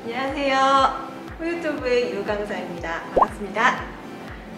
안녕하세요. 유튜브의 유강사입니다. 반갑습니다.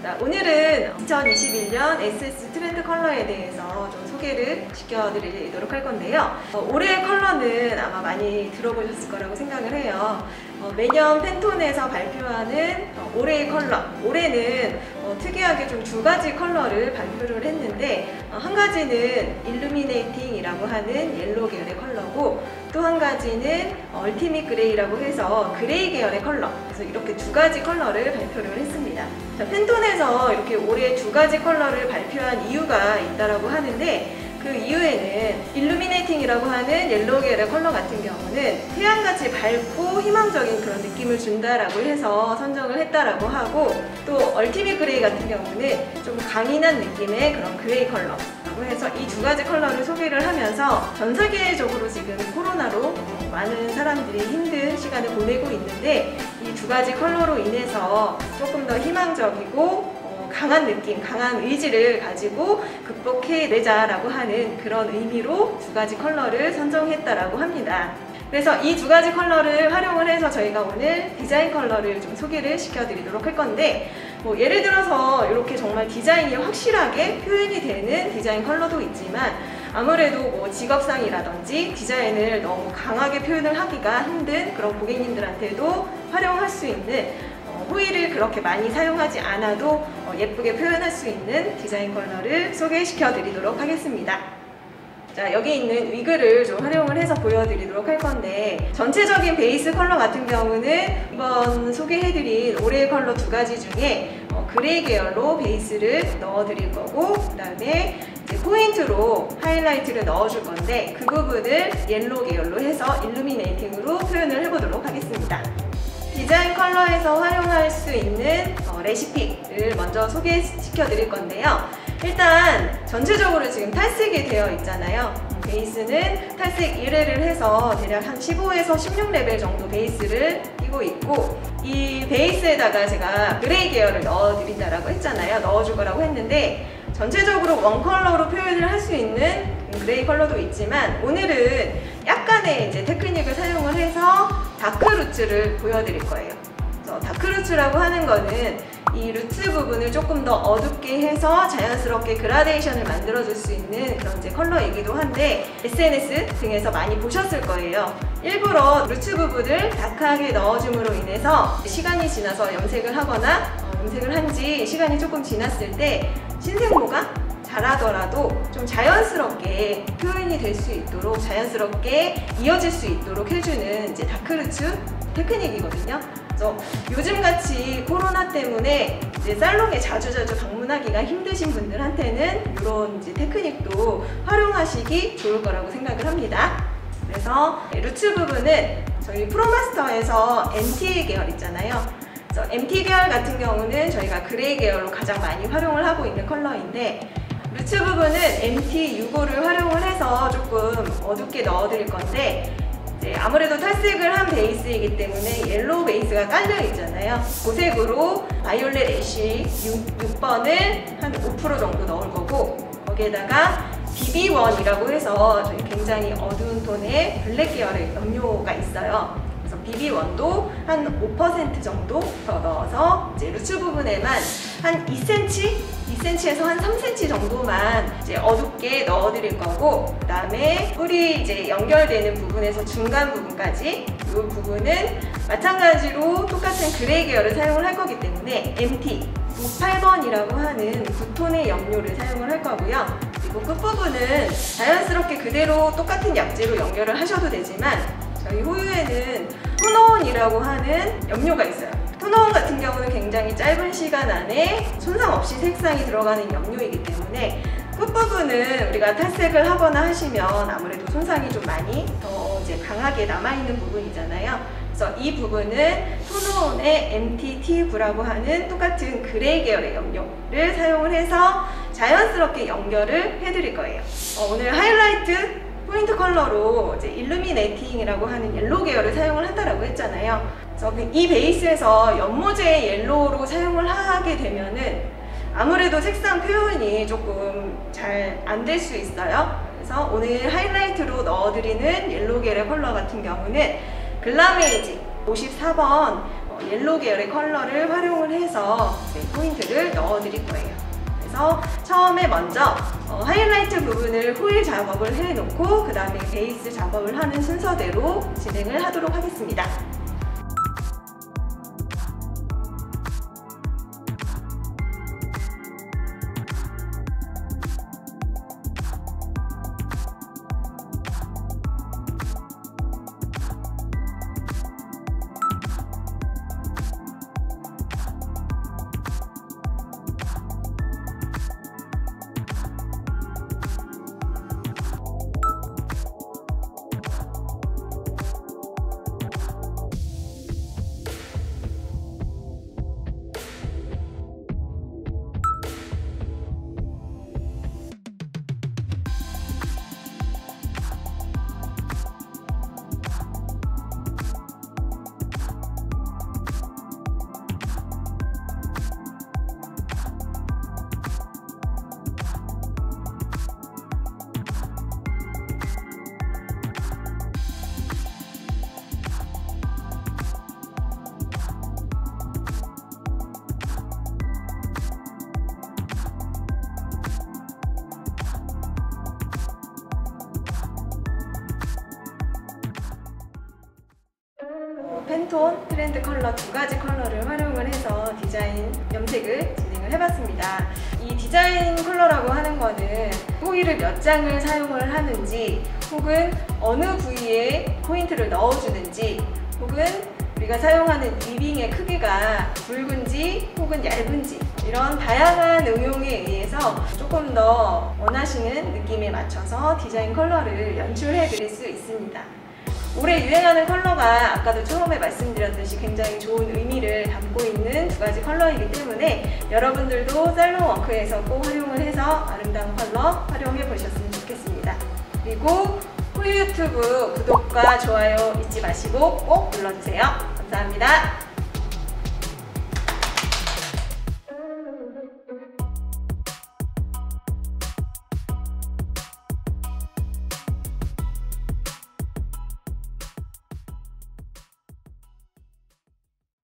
자, 오늘은 2021년 SS 트렌드 컬러에 대해서 좀 소개를 시켜드리도록 할 건데요. 올해의 컬러는 아마 많이 들어보셨을 거라고 생각을 해요. 매년 팬톤에서 발표하는 올해의 컬러. 올해는 특이하게 좀 두 가지 컬러를 발표를 했는데, 한 가지는 일루미네이팅이라고 하는 옐로우 계열의 컬러고, 또 한 가지는 얼티밋 그레이라고 해서 그레이 계열의 컬러. 그래서 이렇게 두 가지 컬러를 발표를 했습니다. 자, 팬톤에서 이렇게 올해 두 가지 컬러를 발표한 이유가 있다라고 하는데, 그 이유에는 일루미네이팅이라고 하는 옐로우 계열의 컬러 같은 경우는 태양같이 밝고 희망적인 그런 느낌을 준다라고 해서 선정을 했다라고 하고, 또 얼티밋 그레이 같은 경우는 좀 강인한 느낌의 그런 그레이 컬러라고 해서 이 두 가지 컬러를 소개를 하면서 전 세계적으로 지금 코로나로 많은 사람들이 힘든 시간을 보내고 있는데, 이 두 가지 컬러로 인해서 조금 더 희망적이고 강한 느낌, 강한 의지를 가지고 극복해내자라고 하는 그런 의미로 두 가지 컬러를 선정했다라고 합니다. 그래서 이 두 가지 컬러를 활용을 해서 저희가 오늘 디자인 컬러를 좀 소개를 시켜드리도록 할 건데, 예를 들어서 이렇게 정말 디자인이 확실하게 표현이 되는 디자인 컬러도 있지만, 아무래도 직업상이라든지 디자인을 너무 강하게 표현을 하기가 힘든 그런 고객님들한테도 활용할 수 있는, 호일을 그렇게 많이 사용하지 않아도 예쁘게 표현할 수 있는 디자인 컬러를 소개시켜 드리도록 하겠습니다. 자, 여기 있는 위글을 좀 활용을 해서 보여드리도록 할 건데, 전체적인 베이스 컬러 같은 경우는 이번 소개해드린 올해의 컬러 두 가지 중에 그레이 계열로 베이스를 넣어드릴 거고, 그 다음에 포인트로 하이라이트를 넣어줄 건데, 그 부분을 옐로우 계열로 해서 일루미네이팅으로 표현을 해보도록 하겠습니다. 디자인 컬러에서 활용할 수 있는 레시피를 먼저 소개시켜 드릴 건데요. 일단 전체적으로 지금 탈색이 되어 있잖아요. 베이스는 탈색 1회를 해서 대략 한 15에서 16레벨 정도 베이스를 띄고 있고, 이 베이스에다가 제가 그레이 계열을 넣어드린다라고 했잖아요. 넣어줄 거라고 했는데, 전체적으로 원 컬러로 표현을 할 수 있는 그레이 컬러도 있지만, 오늘은 약간의 이제 테크닉을 사용을 해서 다크 루츠를 보여드릴 거예요. 다크 루츠라고 하는 거는 이 루츠 부분을 조금 더 어둡게 해서 자연스럽게 그라데이션을 만들어줄 수 있는 그런 이제 컬러이기도 한데, SNS 등에서 많이 보셨을 거예요. 일부러 루츠 부분을 다크하게 넣어줌으로 인해서 시간이 지나서 염색을 하거나 염색을 한 지 시간이 조금 지났을 때 신생모가 잘하더라도 좀 자연스럽게 표현이 될 수 있도록, 자연스럽게 이어질 수 있도록 해주는 이제 다크루츠 테크닉이거든요. 그래서 요즘같이 코로나 때문에 이제 살롱에 자주자주 방문하기가 힘드신 분들한테는 이런 이제 테크닉도 활용하시기 좋을 거라고 생각을 합니다. 그래서 루츠 부분은 저희 프로마스터에서 MT 계열 있잖아요. MT 계열 같은 경우는 저희가 그레이 계열로 가장 많이 활용을 하고 있는 컬러인데, 루츠 부분은 MT65를 활용을 해서 조금 어둡게 넣어드릴 건데, 아무래도 탈색을 한 베이스이기 때문에 옐로우 베이스가 깔려 있잖아요. 고색으로 바이올렛 애쉬 6번을 한 5% 정도 넣을 거고, 거기에다가 BB1이라고 해서 굉장히 어두운 톤의 블랙 계열의 염료가 있어요. 그래서 BB1도 한 5% 정도 더 넣어서 이제 루츠 부분에만 한 2cm에서 한 3cm 정도만 이제 어둡게 넣어드릴 거고, 그 다음에 뿔이 이제 연결되는 부분에서 중간 부분까지 이 부분은 마찬가지로 똑같은 그레이 계열을 사용을 할 거기 때문에 MT 98번이라고 하는 9톤의 염료를 사용을 할 거고요. 그리고 끝부분은 자연스럽게 그대로 똑같은 약재로 연결을 하셔도 되지만, 저희 호유에는 톤온이라고 하는 염료가 있어요. 톤온 같은 경우는 굉장히 짧은 시간 안에 손상 없이 색상이 들어가는 염료이기 때문에 끝부분은 우리가 탈색을 하거나 하시면 아무래도 손상이 좀 많이 더 이제 강하게 남아있는 부분이잖아요. 그래서 이 부분은 톤온의 MT-T9라고 하는 똑같은 그레이 계열의 염료를 사용을 해서 자연스럽게 연결을 해드릴 거예요. 오늘 하이라이트 포인트 컬러로 이제 일루미네이팅이라고 하는 옐로우 계열을 사용을 한다라고 했잖아요. 그래서 이 베이스에서 연모제 옐로우로 사용을 하게 되면은 아무래도 색상 표현이 조금 잘 안 될 수 있어요. 그래서 오늘 하이라이트로 넣어드리는 옐로우 계열의 컬러 같은 경우는 글라메이지 54번 옐로우 계열의 컬러를 활용을 해서 포인트를 넣어 드릴 거예요. 그래서 처음에 먼저 하이라이트 부분을 호일 작업을 해놓고 그 다음에 베이스 작업을 하는 순서대로 진행을 하도록 하겠습니다. 팬톤, 트렌드 컬러 두 가지 컬러를 활용을 해서 디자인 염색을 진행을 해봤습니다. 이 디자인 컬러라고 하는 거는 호일을 몇 장을 사용을 하는지, 혹은 어느 부위에 포인트를 넣어주는지, 혹은 우리가 사용하는 리빙의 크기가 굵은지 혹은 얇은지, 이런 다양한 응용에 의해서 조금 더 원하시는 느낌에 맞춰서 디자인 컬러를 연출해 드릴 수 있습니다. 올해 유행하는 컬러가 아까도 처음에 말씀드렸듯이 굉장히 좋은 의미를 담고 있는 두 가지 컬러이기 때문에 여러분들도 살롱워크에서 꼭 활용을 해서 아름다운 컬러 활용해 보셨으면 좋겠습니다. 그리고 호유 유튜브 구독과 좋아요 잊지 마시고 꼭 눌러주세요. 감사합니다.